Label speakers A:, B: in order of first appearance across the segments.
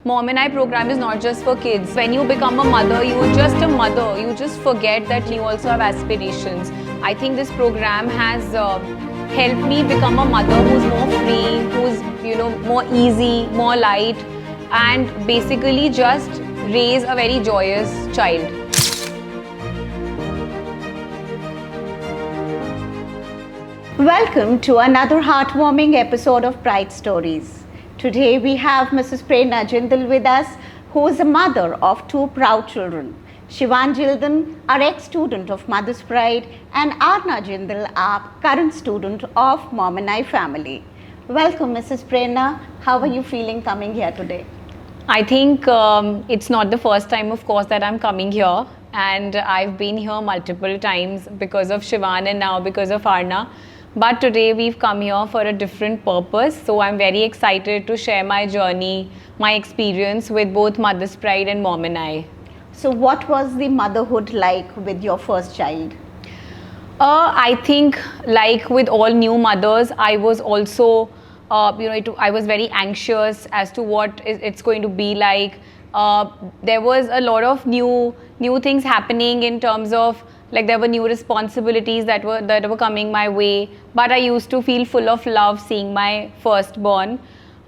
A: Mom and I program is not just for kids. When you become a mother, you're just a mother. You just forget that you also have aspirations. I think this program has helped me become a mother who's more free, who's more easy, more light, and basically just raise a very joyous child.
B: Welcome to another heartwarming episode of Bright Stories. Today we have Mrs. Prerna Jindal with us, who is a mother of two proud children. Shivan Jindal, our ex-student of Mother's Pride, and Arna Jindal, our current student of Mom and I family. Welcome, Mrs. Prerna. How are you feeling coming here today?
A: I think it's not the first time, of course, that I'm coming here. And I've been here multiple times because of Shivan and now because of Arna. But today we've come here for a different purpose. So I'm very excited to share my journey, my experience with both Mother's Pride and Mom and I.
B: So what was the motherhood like with your first child?
A: I think like with all new mothers, I was also, I was very anxious as to what it's going to be like. There was a lot of new things happening in terms of like there were new responsibilities that were coming my way, but I used to feel full of love seeing my firstborn.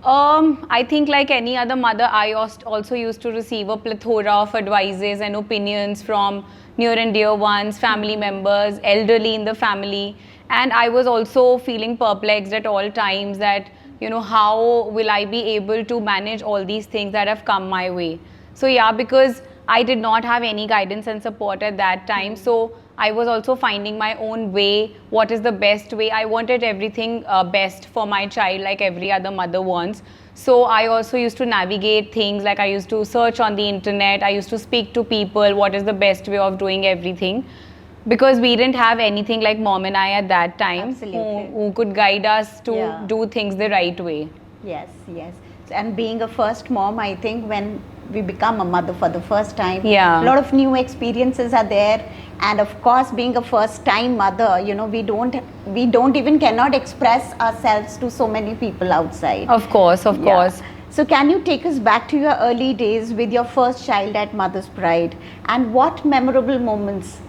A: I think like any other mother, I also used to receive a plethora of advices and opinions from near and dear ones, family members, elderly in the family, and I was also feeling perplexed at all times that how will I be able to manage all these things that have come my way. So yeah, because I did not have any guidance and support at that time. So I was also finding my own way. What is the best way? I wanted everything best for my child like every other mother wants. So I also used to navigate things, like I used to search on the internet. I used to speak to people, what is the best way of doing everything. Because we didn't have anything like Mom and I at that time who could guide us to do things the right way.
B: Yes. And being a first mom, I think when we become a mother for the first time, a lot of new experiences are there. And of course, being a first time mother, we don't even cannot express ourselves to so many people outside.
A: Of course.
B: So can you take us back to your early days with your first child at Mother's Pride, and what memorable moments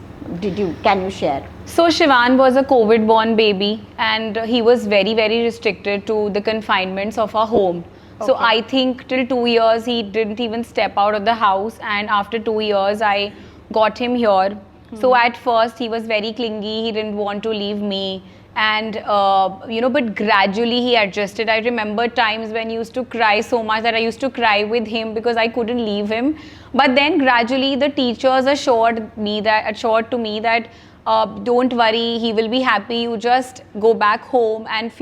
B: can you share?
A: So Shivan was a COVID born baby, and he was very, very restricted to the confinements of our home. So I think till 2 years he didn't even step out of the house, and after 2 years I got him here. So at first he was very clingy, he didn't want to leave me, and but gradually he adjusted. I remember times when he used to cry so much that I used to cry with him because I couldn't leave him. But then gradually the teachers assured to me that don't worry, he will be happy, you just go back home and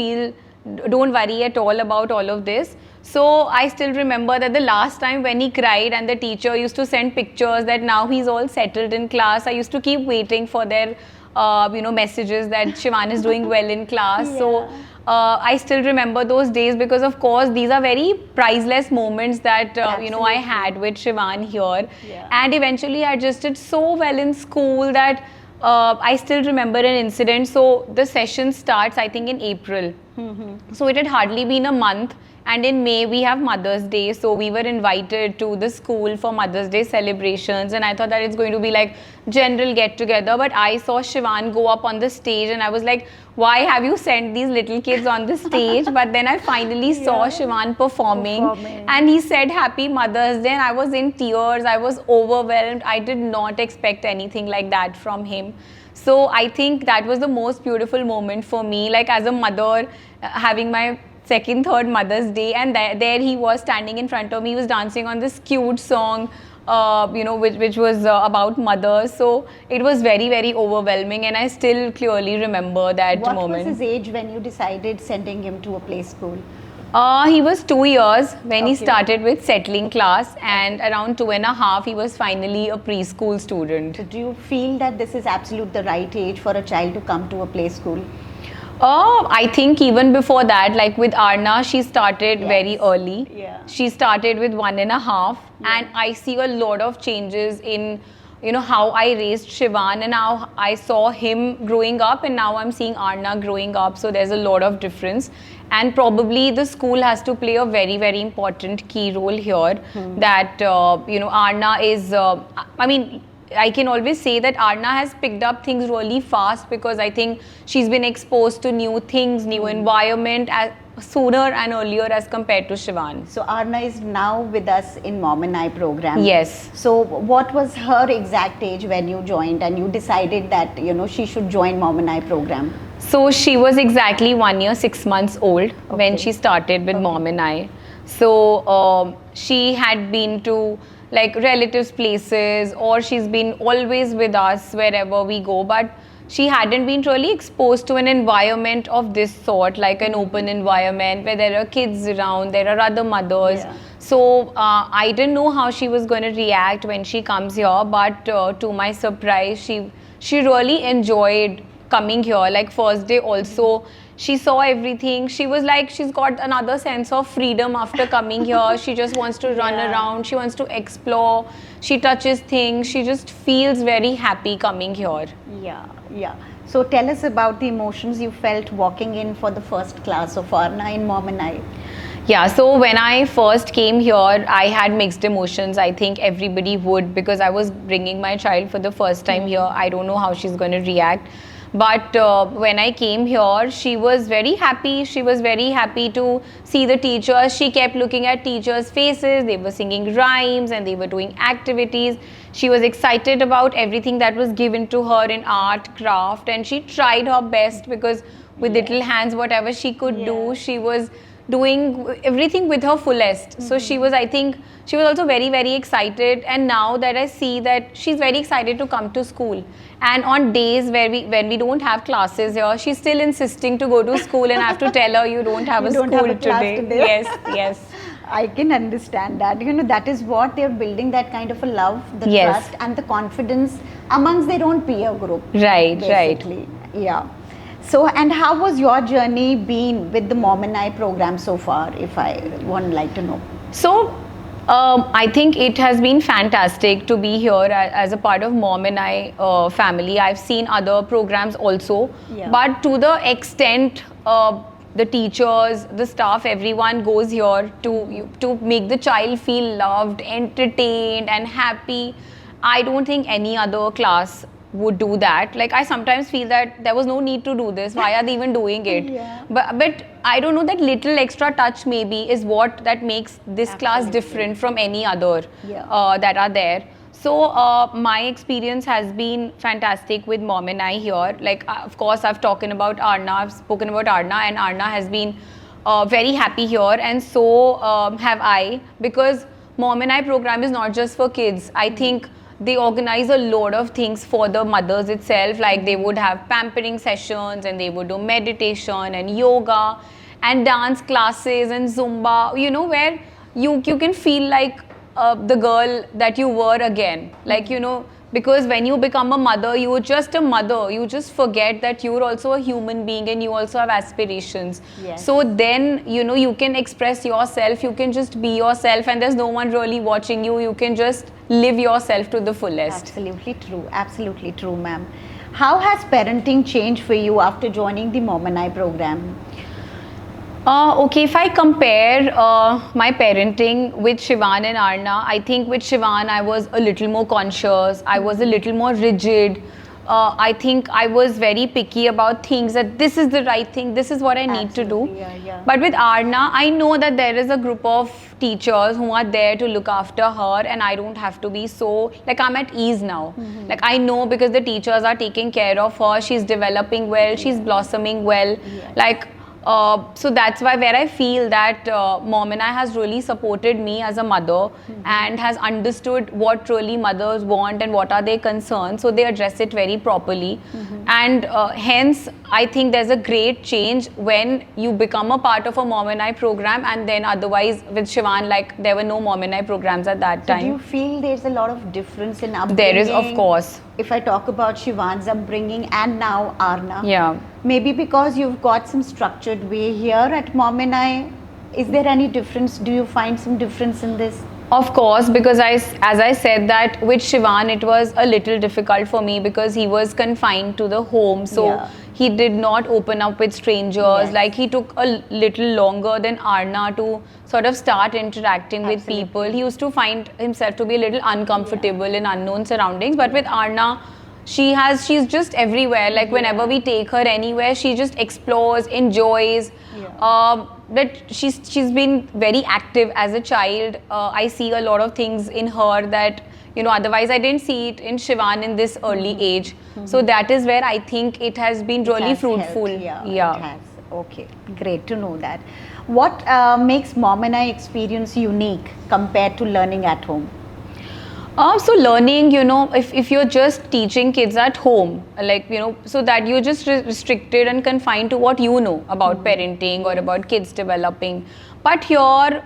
A: don't worry at all about all of this. So I still remember that the last time when he cried and the teacher used to send pictures that now he's all settled in class, I used to keep waiting for their messages that Shivan is doing well in class. So I still remember those days because of course these are very priceless moments that I had with Shivan here. And eventually I adjusted so well in school that I still remember an incident. So the session starts I think in April. So it had hardly been a month, and in May we have Mother's Day, so we were invited to the school for Mother's Day celebrations, and I thought that it's going to be like general get together, but I saw Shivan go up on the stage and I was like, why have you sent these little kids on the stage? But then I finally saw Shivan performing and he said Happy Mother's Day, and I was in tears, I was overwhelmed. I did not expect anything like that from him. So I think that was the most beautiful moment for me, like as a mother, having my second, third Mother's Day, and there he was standing in front of me. He was dancing on this cute song, which was about mothers. So it was very, very overwhelming, and I still clearly remember that moment.
B: What was his age when you decided sending him to a play school?
A: He was 2 years when he started with settling class, and around 2.5 he was finally a preschool student.
B: Do you feel that this is absolute the right age for a child to come to a play school?
A: I think even before that, like with Arna, she started very early. She started with 1.5, and I see a lot of changes in how I raised Shivan, and now I saw him growing up, and now I'm seeing Arna growing up. So there's a lot of difference, and probably the school has to play a very, very important key role here. That Arna is. I mean, I can always say that Arna has picked up things really fast, because I think she's been exposed to new things, new environment sooner and earlier as compared to Shivan.
B: So Arna is now with us in Mom and I program.
A: Yes.
B: So what was her exact age when you joined and you decided that she should join Mom and I program?
A: So she was exactly 1 year, 6 months old when
B: Okay.
A: she started with Mom and I. So she had been to like relatives' places, or she's been always with us wherever we go, but she hadn't been really exposed to an environment of this sort, like an open environment where there are kids around, there are other mothers.
B: Yeah.
A: So I didn't know how she was going to react when she comes here, but to my surprise, she really enjoyed coming here. Like first day also, she saw everything. She was like, she's got another sense of freedom after coming here. She just wants to run
B: Yeah.
A: around. She wants to explore. She touches things. She just feels very happy coming here.
B: Yeah. So tell us about the emotions you felt walking in for the first class of Arna in Mom and I.
A: Yeah, so when I first came here, I had mixed emotions. I think everybody would, because I was bringing my child for the first time here. I don't know how she's going to react. But when I came here, she was very happy. She was very happy to see the teachers. She kept looking at teachers' faces. They were singing rhymes and they were doing activities. She was excited about everything that was given to her in art, craft, and she tried her best, because with little hands, whatever she could do, she was doing everything with her fullest. So she was, I think, she was also very, very excited. And now that I see that she's very excited to come to school, and on days when we don't have classes here, she's still insisting to go to school, and I have to tell her, you don't have
B: You
A: a
B: don't
A: school
B: have a class today.
A: Yes.
B: I can understand that. That is what they're building, that kind of a love, the
A: Yes.
B: trust and the confidence amongst their own peer group.
A: Right.
B: Basically. Yeah. So, and how was your journey been with the Mom and I program so far, if I would like to know?
A: So, I think it has been fantastic to be here as a part of Mom and I family. I've seen other programs also,
B: Yeah.
A: but to the extent the teachers, the staff, everyone goes here to make the child feel loved, entertained, and happy. I don't think any other class would do that. Like, I sometimes feel that there was no need to do this. Why are they even doing it?
B: Yeah.
A: But I don't know, that little extra touch maybe is what that makes this class
B: Absolutely.
A: different from any other
B: Yeah.
A: that are there. So my experience has been fantastic with Mom and I here. Like, of course, I've spoken about Arna, and Arna has been very happy here, and so have I, because Mom and I program is not just for kids. I think they organize a lot of things for the mothers itself. Like, they would have pampering sessions, and they would do meditation and yoga and dance classes and Zumba, where you can feel like the girl that you were again. Like, because when you become a mother, you are just a mother. You just forget that you're also a human being and you also have aspirations.
B: Yes.
A: So then, you can express yourself, you can just be yourself, and there's no one really watching you. You can just live yourself to the fullest.
B: Absolutely true, ma'am. How has parenting changed for you after joining the Mom and I program?
A: Okay, if I compare my parenting with Shivan and Arna, I think with Shivan I was a little more conscious, I was a little more rigid. I think I was very picky about things, that this is the right thing, this is what I need to do.
B: Absolutely, yeah.
A: But with Arna, I know that there is a group of teachers who are there to look after her, and I don't have to be so, like, I'm at ease now. Like, I know, because the teachers are taking care of her, she's developing well, she's blossoming well.
B: Yes.
A: Like, so that's why where I feel that Mom and I has really supported me as a mother, and has understood what really mothers want and what are their concerns, so they address it very properly. And hence I think there's a great change when you become a part of a Mom and I program, and then otherwise with Shivan, like, there were no Mom and I programs at that
B: So do you
A: time.
B: feel there's a lot of difference in upbringing?
A: There is, of course.
B: If I talk about Shivan's upbringing and now Arna.
A: Yeah.
B: Maybe because you've got some structured way here at Mom and I. Is there any difference? Do you find some difference in this?
A: Of course, because as I said that with Shivan, it was a little difficult for me because he was confined to the home. So
B: Yeah.
A: he did not open up with strangers.
B: Yes.
A: Like he took a little longer than Arna to sort of start interacting with
B: Absolutely.
A: people. He used to find himself to be a little uncomfortable in unknown surroundings. But with Arna, she's just everywhere. Like whenever we take her anywhere, she just explores, enjoys.
B: Yeah.
A: But she's been very active as a child. I see a lot of things in her that otherwise I didn't see it in Shivan in this early age. So that is where I think it has been really
B: It has
A: fruitful.
B: helped, yeah, it has. Okay, great to know that. What makes Mom and I experience unique compared to learning at home?
A: So learning, if you're just teaching kids at home, like, so that you're just restricted and confined to what you know about parenting or about kids developing. But here,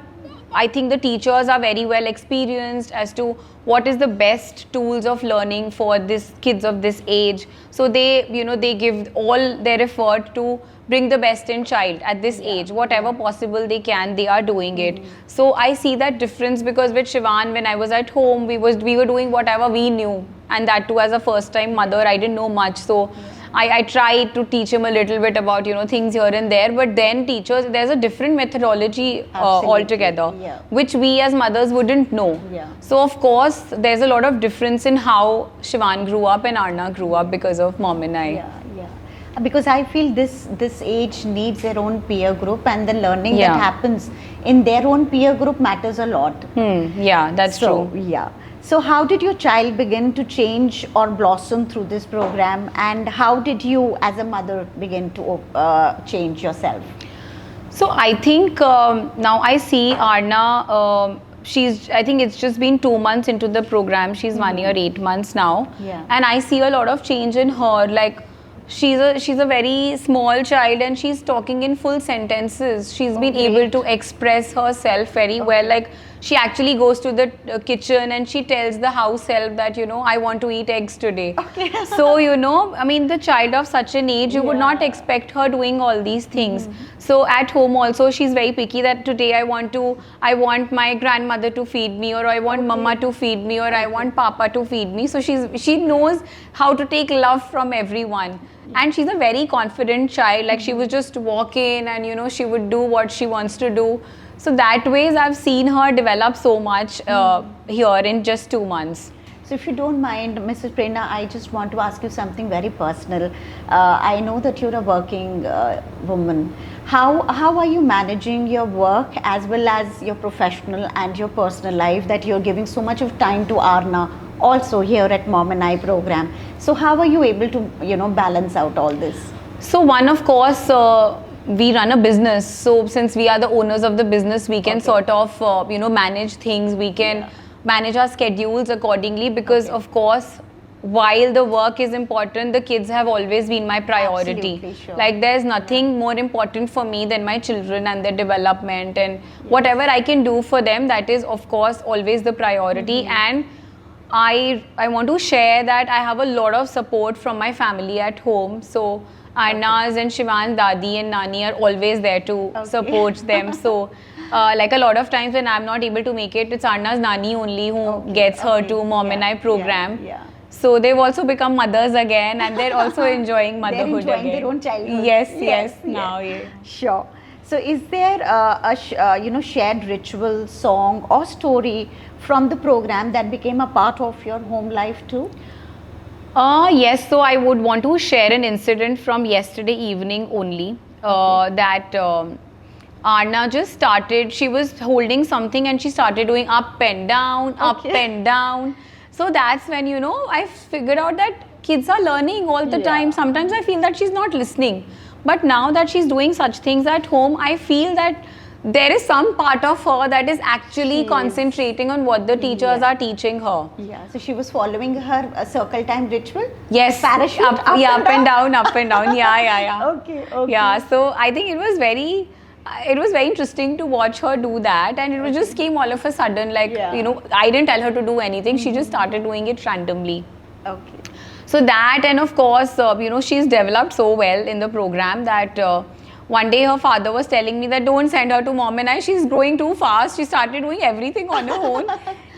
A: I think the teachers are very well experienced as to what is the best tools of learning for this kids of this age. So they give all their effort to bring the best in child at this age. Whatever possible they can, they are doing it. So I see that difference because with Shivan, when I was at home, we were doing whatever we knew, and that too as a first time mother, I didn't know much. So I tried to teach him a little bit about things here and there, but then teachers, there's a different methodology
B: Absolutely.
A: altogether,
B: Yeah.
A: which we as mothers wouldn't know.
B: Yeah.
A: So of course there's a lot of difference in how Shivan grew up and Arna grew up because of Mom and I.
B: Yeah, yeah. Because I feel this age needs their own peer group, and the learning
A: Yeah.
B: that happens in their own peer group matters a lot.
A: Yeah, that's
B: So,
A: true.
B: yeah. So how did your child begin to change or blossom through this program, and how did you as a mother begin to change yourself?
A: So I think now I see Arna, I think it's just been 2 months into the program. She's 1 year, 8 months now.
B: Yeah.
A: And I see a lot of change in her. Like she's a very small child and she's talking in full sentences. She's been able to express herself very well. Like she actually goes to the kitchen and she tells the house help that, I want to eat eggs today. So, I mean, the child of such an age, you would not expect her doing all these things. So at home also, she's very picky that today I want my grandmother to feed me, or I want mama to feed me, or I want papa to feed me. So she knows how to take love from everyone. And she's a very confident child. Like she would just walk in and, she would do what she wants to do. So that ways I've seen her develop so much here in just 2 months.
B: So if you don't mind, Mrs. Prerna, I just want to ask you something very personal. I know that you're a working woman. How are you managing your work as well as your professional and your personal life, that you're giving so much of time to Arna also here at Mom and I program? So how are you able to, balance out all this?
A: So one, of course, we run a business. So since we are the owners of the business, we can sort of, manage things. We can manage our schedules accordingly because, of course, while the work is important, the kids have always been my priority.
B: Absolutely, sure.
A: Like there's nothing more important for me than my children and their development, and whatever I can do for them, that is, of course, always the priority. And I want to share that I have a lot of support from my family at home. So Arna's and Shivan's Dadi and Nani are always there to support them. So like a lot of times when I'm not able to make it, it's Arna's Nani only who gets her to Mom and I program.
B: Yeah.
A: So they've also become mothers again, and they're also enjoying motherhood
B: They're enjoying
A: again.
B: their own childhood.
A: Yes, now, yeah.
B: Sure. So is there shared ritual, song or story from the program that became a part of your home life too?
A: Yes, so I would want to share an incident from yesterday evening only. That Arna just started, she was holding something and she started doing up and down, up and down. So that's when, I figured out that kids are learning all the time. Sometimes I feel that she's not listening. But now that she's doing such things at home, I feel that there is some part of her that is actually concentrating on what the teachers are teaching her.
B: Yeah, so she was following her circle time ritual?
A: Yes.
B: Parachute
A: up and down, up and down. Yeah.
B: Okay.
A: Yeah, so I think it was very interesting to watch her do that, and it just came all of a sudden, like, I didn't tell her to do anything. She just started doing it randomly.
B: Okay.
A: So that, and of course, she's developed so well in the program that one day her father was telling me that don't send her to Mom and I, she's growing too fast, she started doing everything on her own.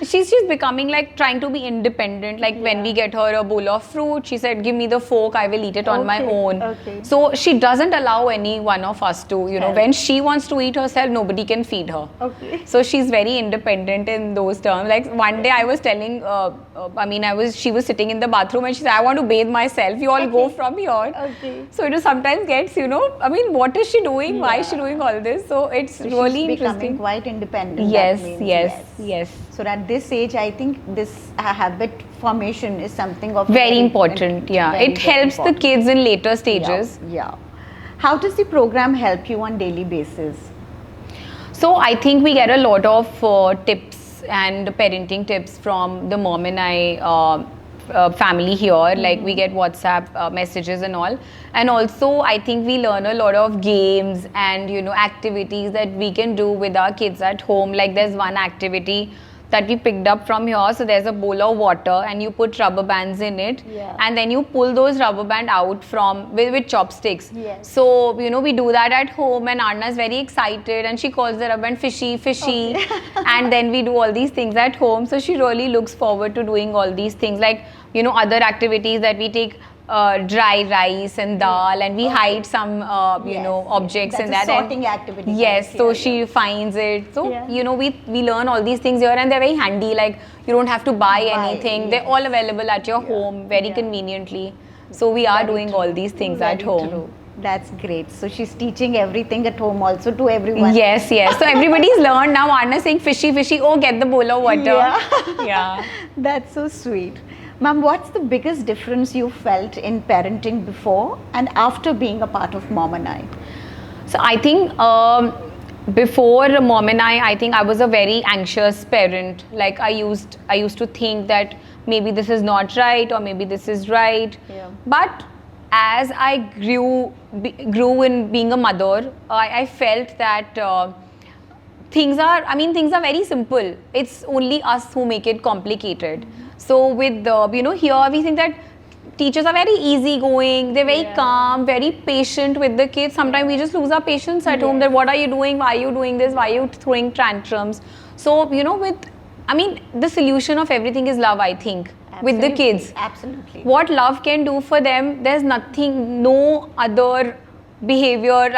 A: She's becoming like trying to be independent. Like when we get her a bowl of fruit, she said, give me the fork, I will eat it on my own.
B: Okay.
A: So she doesn't allow any one of us to, you know, when she wants to eat herself, nobody can feed her.
B: Okay.
A: So she's very independent in those terms. Like one day I was telling, she was sitting in the bathroom and she said, I want to bathe myself, you all go from here.
B: Okay.
A: So it sometimes gets, you know, I mean, what is she doing? Why is she doing all this? So it's really
B: she's becoming
A: interesting.
B: quite independent.
A: Yes,
B: that means,
A: yes.
B: So at this age, I think this habit formation is something of
A: Very important, yeah.
B: very,
A: It
B: very
A: helps
B: important.
A: the kids in later stages.
B: Yeah. How does the program help you on daily basis?
A: So I think we get a lot of tips and parenting tips from the Mom and I family here. Like we get WhatsApp messages and all. And also I think we learn a lot of games and, you know, activities that we can do with our kids at home. Like there's one activity that we picked up from here. So there's a bowl of water and you put rubber bands in it, and then you pull those rubber band out from with chopsticks.
B: Yes.
A: So, you know, we do that at home and Anna is very excited and she calls the rubber band fishy. And then we do all these things at home. So she really looks forward to doing all these things, like, you know, other activities that we take dry rice and dal and we hide some you know, objects in
B: That's
A: that.
B: a sorting activity.
A: Yes, so she finds it. So, you know, we learn all these things here and they're very handy. Like you don't have to buy anything. They're all available at your home very conveniently. So we are doing all these things at home.
B: True. That's great. So she's teaching everything at home also to everyone.
A: Yes. So everybody's learned now. Anna saying fishy, oh, get the bowl of water. Yeah.
B: That's so sweet. Ma'am, what's the biggest difference you felt in parenting before and after being a part of Mom and I?
A: So I think before Mom and I think I was a very anxious parent. Like I used to think that maybe this is not right or maybe this is right.
B: Yeah.
A: But as I grew in being a mother, I felt that things are very simple. It's only us who make it complicated. So with you know, here we think that teachers are very easygoing, they're very calm, very patient with the kids. Sometimes we just lose our patience at home, that what are you doing, why are you doing this, why are you throwing tantrums. So, you know, the solution of everything is love, I think. With the kids.
B: Absolutely.
A: What love can do for them, there's nothing, no other behavior,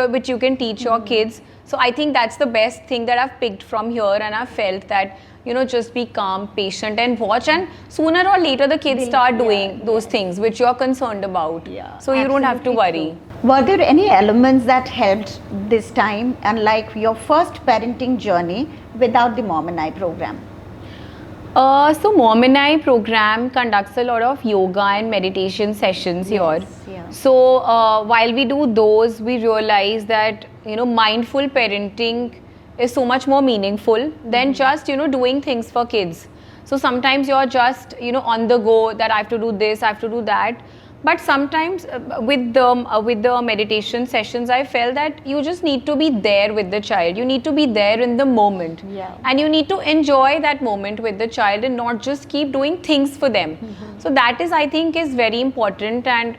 A: which you can teach your kids. So I think that's the best thing that I've picked from here, and I've felt that, you know, just be calm, patient and watch, and sooner or later the kids start doing those things which you're concerned about. So you don't have to worry.
B: True. Were there any elements that helped this time, unlike your first parenting journey without the Mom and I program?
A: So Mom and I program conducts a lot of yoga and meditation sessions here. So while we do those, we realize that, you know, mindful parenting is so much more meaningful than just, you know, doing things for kids. So sometimes you're just, you know, on the go, that I have to do this, I have to do that. But sometimes with the meditation sessions, I felt that you just need to be there with the child. You need to be there in the moment. And you need to enjoy that moment with the child and not just keep doing things for them. So that is, I think, is very important. And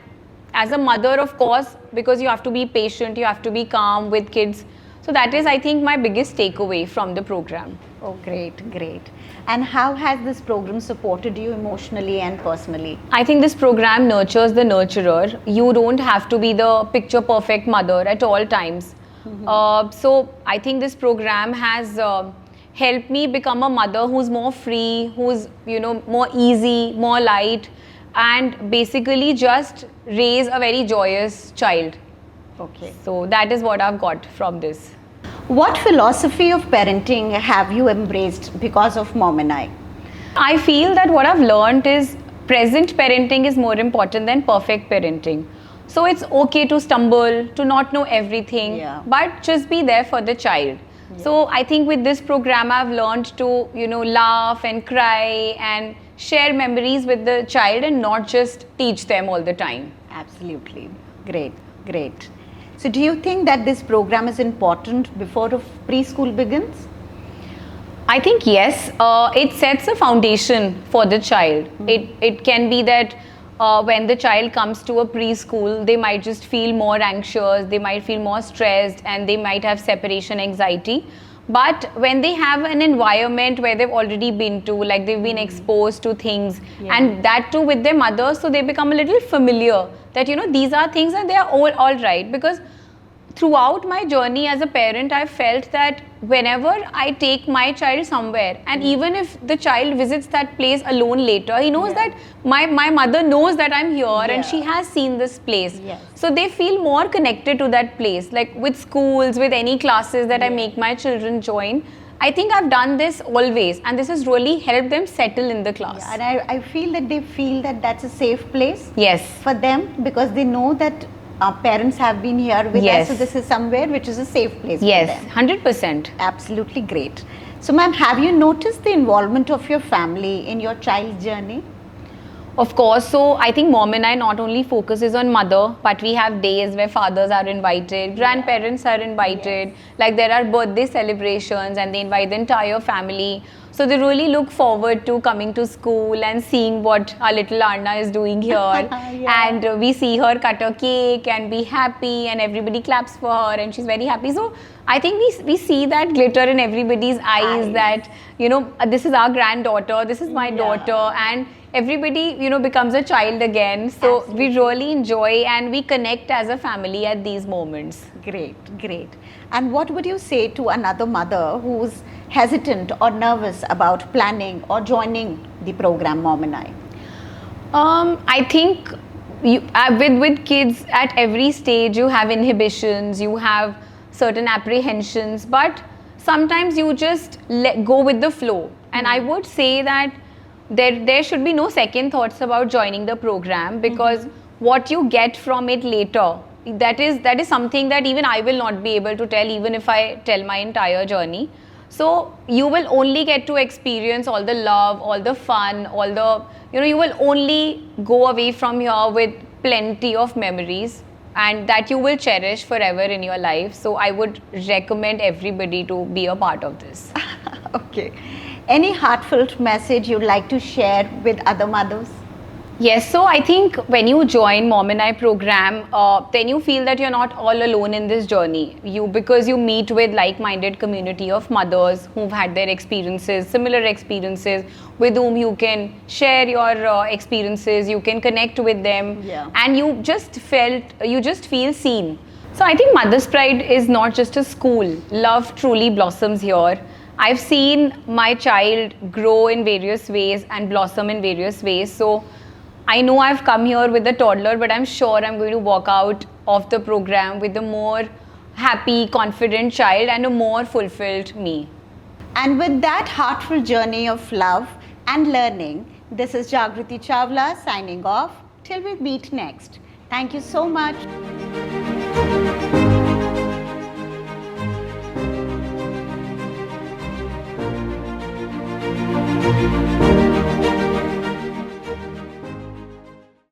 A: as a mother, of course, because you have to be patient, you have to be calm with kids. So that is, I think, my biggest takeaway from the program.
B: Oh, great. And how has this program supported you emotionally and personally?
A: I think this program nurtures the nurturer. You don't have to be the picture perfect mother at all times. So I think this program has helped me become a mother who's more free, who's, you know, more easy, more light, and basically just raise a very joyous child.
B: Okay.
A: So that is what I've got from this.
B: What philosophy of parenting have you embraced because of Mom and I?
A: I feel that what I've learned is present parenting is more important than perfect parenting. So it's okay to stumble, to not know everything, but just be there for the child. So I think with this program, I've learned to, you know, laugh and cry and share memories with the child and not just teach them all the time.
B: Absolutely. Great. So do you think that this program is important before preschool begins?
A: I think yes. It sets a foundation for the child. It can be that when the child comes to a preschool, they might just feel more anxious, they might feel more stressed, and they might have separation anxiety. But when they have an environment where they've already been to, like they've been exposed to things, and that too with their mothers, so they become a little familiar that, you know, these are things and they are all right. Because throughout my journey as a parent, I felt that whenever I take my child somewhere, and even if the child visits that place alone later, he knows that my mother knows that I'm here and she has seen this place. So they feel more connected to that place. Like with schools, with any classes that I make my children join, I think I've done this always, and this has really helped them settle in the class.
B: And I feel that they feel that that's a safe place
A: Yes.
B: for them, because they know that our parents have been here with us, so this is somewhere which is a safe place
A: Yes,
B: for them.
A: 100%.
B: Absolutely great. So ma'am, have you noticed the involvement of your family in your child's journey?
A: Of course. So I think mom and I not only focuses on mother, but we have days where fathers are invited, grandparents are invited, like there are birthday celebrations and they invite the entire family. So they really look forward to coming to school and seeing what our little Arna is doing here. And we see her cut a cake and be happy, and everybody claps for her and she's very happy. So I think we see that glitter in everybody's eyes that, you know, this is our granddaughter, this is my daughter, and everybody, you know, becomes a child again. So we really enjoy and we connect as a family at these moments.
B: Great, great. And what would you say to another mother who's hesitant or nervous about planning or joining the program Mom and I?
A: I think with kids at every stage, you have inhibitions, you have certain apprehensions, but sometimes you just go with the flow. And I would say that there should be no second thoughts about joining the program, because what you get from it later, that is something that even I will not be able to tell, even if I tell my entire journey. So you will only get to experience all the love, all the fun, all the, you know, you will only go away from here with plenty of memories, and that you will cherish forever in your life. So I would recommend everybody to be a part of this.
B: Okay. Any heartfelt message you'd like to share with other mothers?
A: Yes, so I think when you join Mom and I program, then you feel that you're not all alone in this journey. Because you meet with like-minded community of mothers who've had their experiences, similar experiences, with whom you can share your experiences, you can connect with them, and you just feel seen. So I think Mother's Pride is not just a school. Love truly blossoms here. I've seen my child grow in various ways and blossom in various ways. So I know I've come here with a toddler, but I'm sure I'm going to walk out of the program with a more happy, confident child and a more fulfilled me.
B: And with that heartful journey of love and learning, this is Jagriti Chawla signing off. Till we meet next. Thank you so much.